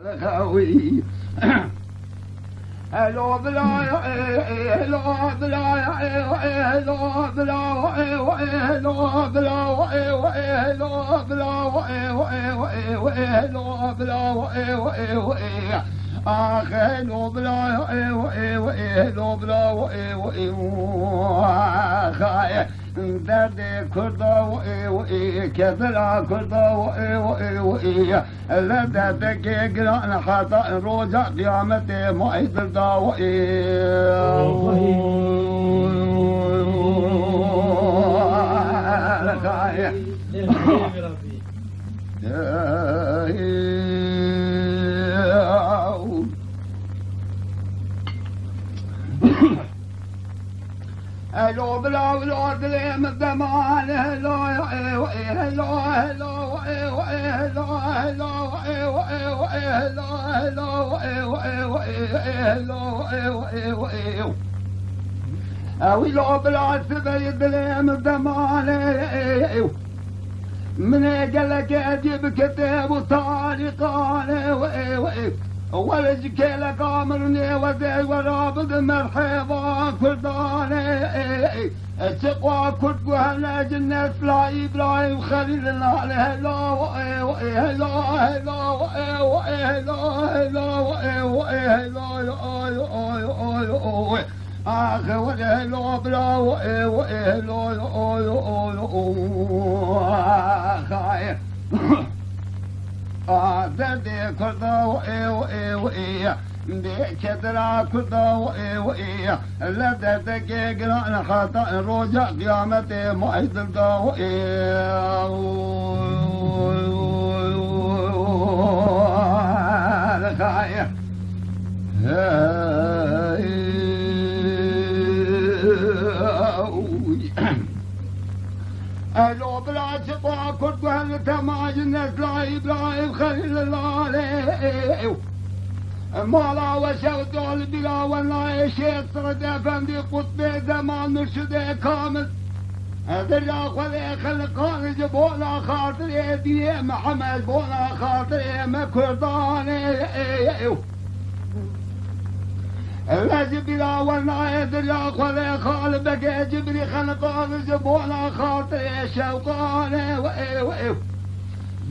خوي هلو بلا هلو بلا هلو بلا هلو بلا هلو بلا آخ هلو بلا هلو بلا خايف درد كردا كذلا كردا لدتك قران خطا روجا قيامته معيد الداوئي هلو بلا بلا دليم الزمان هلو هلو هلو هلو هلو بلا سبي دليم الزمان من قالك اجيب كتاب وطارقان ولجك لك امرني وزي ورابط مرحبا كرداني التقوى كرد وهلا جنة لا ابراهيم خليل الله هلا هلا هلا آخ وهلا بلا خايف دردي كردا دي كدرا كردا لا دردك قران خطا روجا قيامتي معيد الداوئي خايف هلو بلا تقوى كرد وهل تماج الناس لا إبراهيم خليل الله عليه مالا وشوت البلا والله شيخ صرد أفندي قطب زمان مرشد كامل درجة خلي خلقان جبولا خاطر يدي محمد بولا خاطر مكرداني لا جبري والله درجة خلي خالد بقى جبري خلقان جبولا خاطر شوقاني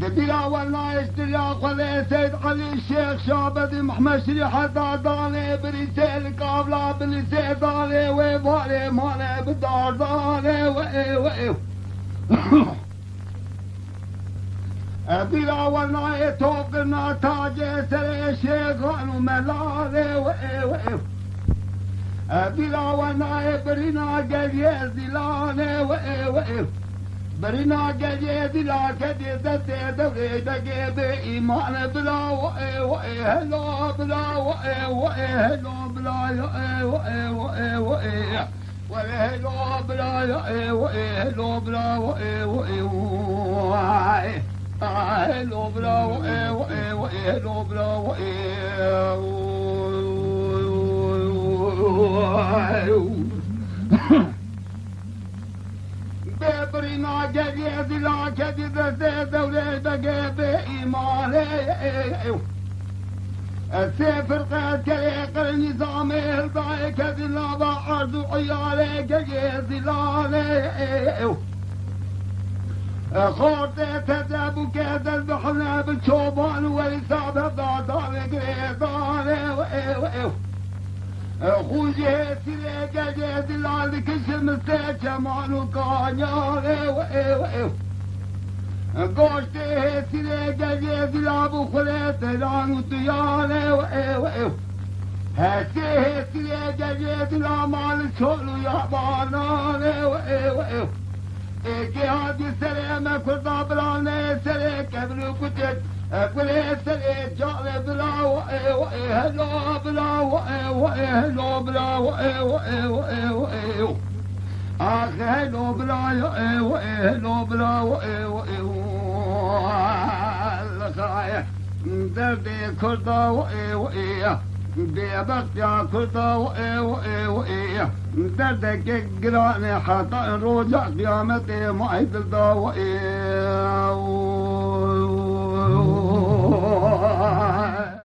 دبيلا والله اشتري خلي سيد علي الشيخ شابدي محمد شريحة داني بريسيل قابلة بريسيل داني ويبالي مالي بدار داني بلا والله توقنا تاجي سري شيخ وملالي بلا والله برينا قلي زلاني برينا قلي زلا كدي دتي دوري دقي بإيمان بلا هلو بلا هلو بلا وهلو بلا هلو بلا هلو بلا هلو بلا ببرنا جديد لا جديد دولة دقي بإيماني السفر قد كريق النظام الضعي كذلا بعرض عيالي جديد لالي خورتي تذهب كذا البحر بالشوبان والإصاب الضعطان قريضاني خوجي سيلي جديد لالي كشم استيجمان وقانياني قوشتي سيلي جديد لابو خليت لان وطياني هاتي سيلي جديد لامال شولو ياباناني ايكي هادي سليمة كردا بلاني سلي كبرو كتت كلي سلي جالي بلا هلو بلا هلو بلا آخ هلو بلا هلو بلا خايف دردي كردا بيبقى يا كردا دردك قراني حتى روجع قيامتي معيد الدواء